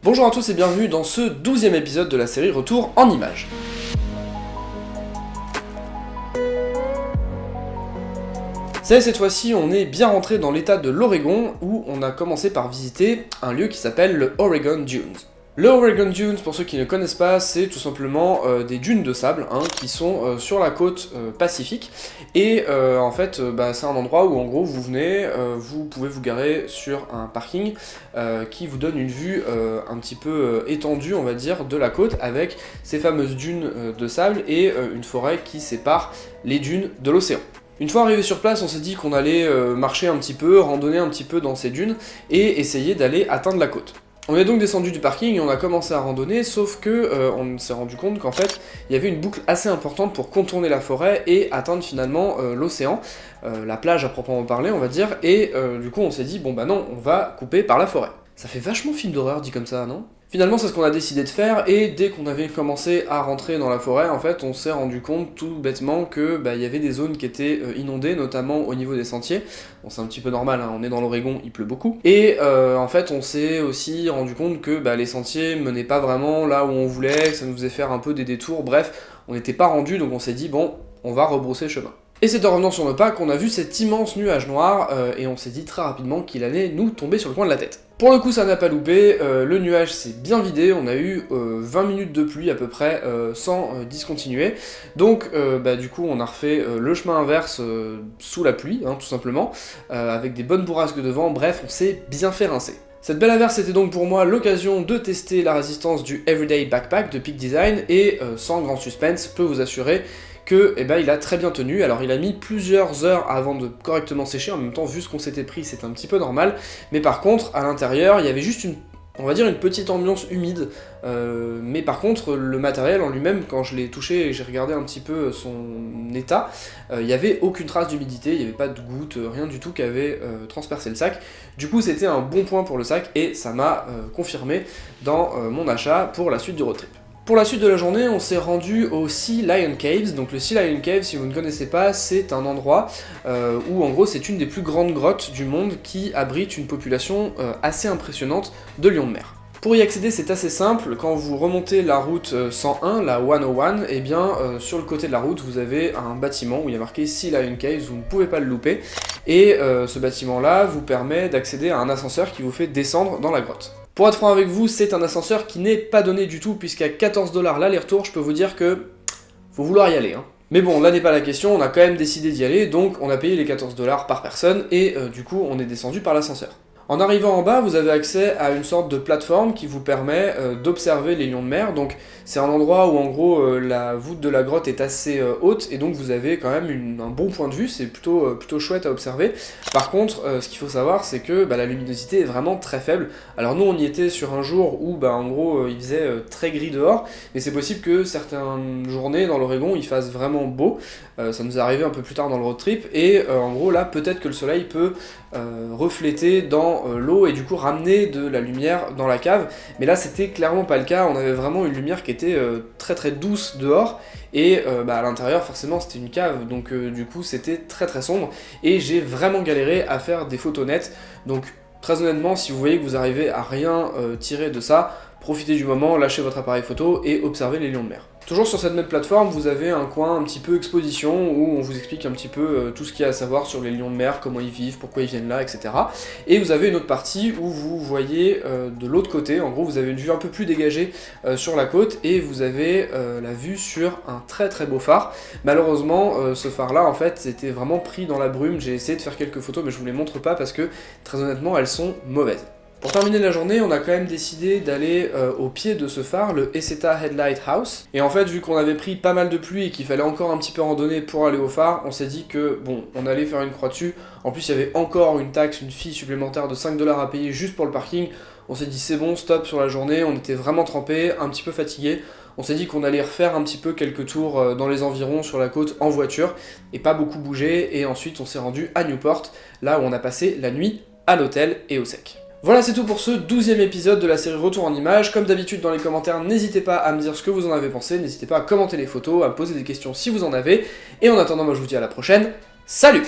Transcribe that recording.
Bonjour à tous et bienvenue dans ce 12e épisode de la série Retour en images. Cette fois-ci, on est bien rentré dans l'état de l'Oregon où on a commencé par visiter un lieu qui s'appelle le Oregon Dunes. Le Oregon Dunes, pour ceux qui ne connaissent pas, c'est tout simplement des dunes de sable qui sont sur la côte pacifique. Et en fait, c'est un endroit où en gros vous venez, vous pouvez vous garer sur un parking qui vous donne une vue un petit peu étendue, on va dire, de la côte avec ces fameuses dunes de sable et une forêt qui sépare les dunes de l'océan. Une fois arrivé sur place, on s'est dit qu'on allait marcher un petit peu, randonner un petit peu dans ces dunes et essayer d'aller atteindre la côte. On est donc descendu du parking et on a commencé à randonner, sauf que on s'est rendu compte qu'en fait, il y avait une boucle assez importante pour contourner la forêt et atteindre finalement l'océan, la plage à proprement parler, on va dire, et du coup on s'est dit, bon bah non, on va couper par la forêt. Ça fait vachement film d'horreur dit comme ça, non ? Finalement, c'est ce qu'on a décidé de faire, et dès qu'on avait commencé à rentrer dans la forêt, en fait, on s'est rendu compte tout bêtement que y avait des zones qui étaient inondées, notamment au niveau des sentiers. Bon, c'est un petit peu normal, hein, on est dans l'Oregon, il pleut beaucoup. Et en fait, on s'est aussi rendu compte que les sentiers menaient pas vraiment là où on voulait, que ça nous faisait faire un peu des détours, bref, on n'était pas rendu, donc on s'est dit, bon, on va rebrousser chemin. Et c'est en revenant sur le pas qu'on a vu cet immense nuage noir, et on s'est dit très rapidement qu'il allait nous tomber sur le coin de la tête. Pour le coup, ça n'a pas loupé, le nuage s'est bien vidé, on a eu 20 minutes de pluie à peu près sans discontinuer. Donc du coup, on a refait le chemin inverse sous la pluie, tout simplement, avec des bonnes bourrasques de vent, bref, on s'est bien fait rincer. Cette belle averse était donc pour moi l'occasion de tester la résistance du Everyday Backpack de Peak Design, et sans grand suspense, je peux vous assurer que il a très bien tenu. Alors il a mis plusieurs heures avant de correctement sécher, en même temps vu ce qu'on s'était pris c'est un petit peu normal, mais par contre à l'intérieur il y avait juste une petite ambiance humide, mais par contre le matériel en lui-même, quand je l'ai touché et j'ai regardé un petit peu son état, il n'y avait aucune trace d'humidité, il n'y avait pas de gouttes, rien du tout qui avait transpercé le sac. Du coup c'était un bon point pour le sac et ça m'a confirmé dans mon achat pour la suite du road trip. Pour la suite de la journée, on s'est rendu au Sea Lion Caves. Donc le Sea Lion Cave, si vous ne connaissez pas, c'est un endroit où en gros c'est une des plus grandes grottes du monde qui abrite une population assez impressionnante de lions de mer. Pour y accéder, c'est assez simple. Quand vous remontez la route 101, la 101, sur le côté de la route, vous avez un bâtiment où il y a marqué Sea Lion Caves, vous ne pouvez pas le louper. Et ce bâtiment-là vous permet d'accéder à un ascenseur qui vous fait descendre dans la grotte. Pour être franc avec vous, c'est un ascenseur qui n'est pas donné du tout, puisqu'à 14$ l'aller-retour, je peux vous dire que faut vouloir y aller. Mais bon, là n'est pas la question, on a quand même décidé d'y aller, donc on a payé les 14$ par personne, et du coup on est descendu par l'ascenseur. En arrivant en bas, vous avez accès à une sorte de plateforme qui vous permet d'observer les lions de mer. Donc c'est un endroit où en gros la voûte de la grotte est assez haute et donc vous avez quand même un bon point de vue, c'est plutôt chouette à observer. Par contre, ce qu'il faut savoir, c'est que la luminosité est vraiment très faible. Alors nous on y était sur un jour où en gros il faisait très gris dehors, mais c'est possible que certaines journées dans l'Oregon il fasse vraiment beau. Ça nous est arrivé un peu plus tard dans le road trip et en gros là peut-être que le soleil peut refléter dans l'eau et du coup ramener de la lumière dans la cave, mais là c'était clairement pas le cas, on avait vraiment une lumière qui était très très douce dehors et à l'intérieur forcément c'était une cave, donc du coup c'était très très sombre et j'ai vraiment galéré à faire des photos nettes. Donc très honnêtement, si vous voyez que vous arrivez à rien tirer de ça, profitez du moment, lâchez votre appareil photo et observez les lions de mer. Toujours sur cette même plateforme, vous avez un coin un petit peu exposition où on vous explique un petit peu tout ce qu'il y a à savoir sur les lions de mer, comment ils vivent, pourquoi ils viennent là, etc. Et vous avez une autre partie où vous voyez de l'autre côté, en gros vous avez une vue un peu plus dégagée sur la côte et vous avez la vue sur un très très beau phare. Malheureusement, ce phare là en fait c'était vraiment pris dans la brume, j'ai essayé de faire quelques photos mais je vous les montre pas parce que très honnêtement elles sont mauvaises. Pour terminer la journée, on a quand même décidé d'aller au pied de ce phare, le Eseta Headlight House. Et en fait, vu qu'on avait pris pas mal de pluie et qu'il fallait encore un petit peu randonner pour aller au phare, on s'est dit que, bon, on allait faire une croix dessus. En plus, il y avait encore une taxe, une fee supplémentaire de 5$ à payer juste pour le parking. On s'est dit, c'est bon, stop sur la journée, on était vraiment trempés, un petit peu fatigués. On s'est dit qu'on allait refaire un petit peu quelques tours dans les environs sur la côte en voiture et pas beaucoup bouger. Et ensuite, on s'est rendu à Newport, là où on a passé la nuit à l'hôtel et au sec. Voilà, c'est tout pour ce 12e épisode de la série Retour en images. Comme d'habitude dans les commentaires, n'hésitez pas à me dire ce que vous en avez pensé, n'hésitez pas à commenter les photos, à me poser des questions si vous en avez. Et en attendant, moi je vous dis à la prochaine, salut!